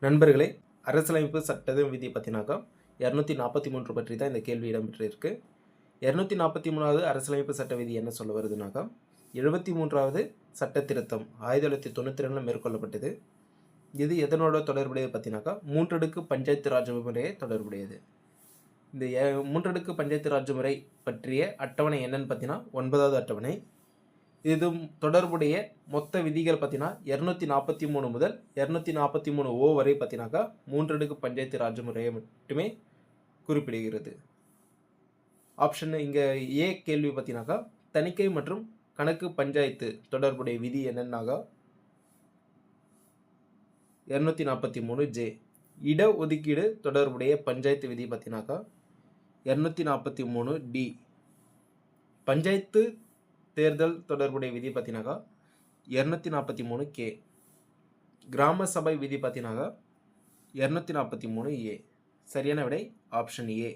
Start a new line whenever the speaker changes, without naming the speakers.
நண்பர்களே, அரசியலமைப்பு சட்ட விதி பற்றினாக்கா 243 பற்றி தான் இந்த கேள்வி இடம்பெற்றிருக்கு. 243வது அரசியலமைப்பு சட்ட விதி என்ன சொல்ல வருதுனாக்கா, 73வது சட்ட திருத்தம் 1992 மேற்கொள்ளப்பட்டது. இது எதனோட தொடர்புடையது பற்றினாக்கா, மூன்றடுக்கு பஞ்சாயத்து ராஜ் முறையை தொடர்புடையது. இந்த மூன்றடுக்கு பஞ்சாயத்து ராஜ் முறை பற்றிய அட்டவணை என்னன்னு பார்த்தீங்கன்னா 9வது அட்டவணை. இது தொடர்புடைய மொத்த விதிகள் பார்த்தீங்கன்னா 243 முதல் 243 வரை பார்த்தீங்கன்னாக்கா மூன்றடுக்கு பஞ்சாயத்து ராஜ் முறையை மட்டுமே குறிப்பிடுகிறது. ஆப்ஷன் இங்கே ஏ கேள்வி பார்த்தீங்கன்னாக்கா தணிக்கை மற்றும் கணக்கு பஞ்சாயத்து தொடர்புடைய விதி என்னன்னாக்கா 243 ஜே. இட ஒதுக்கீடு தொடர்புடைய பஞ்சாயத்து விதி பார்த்தீங்கன்னாக்கா 243 டி. பஞ்சாயத்து தேர்தல் தொடர்புடைய விதி பார்த்தீங்கன்னாக்கா 243 கே. கிராம சபை விதி பார்த்தீங்கன்னாக்கா 243 ஏ. சரியான விடை ஆப்ஷன் ஏ.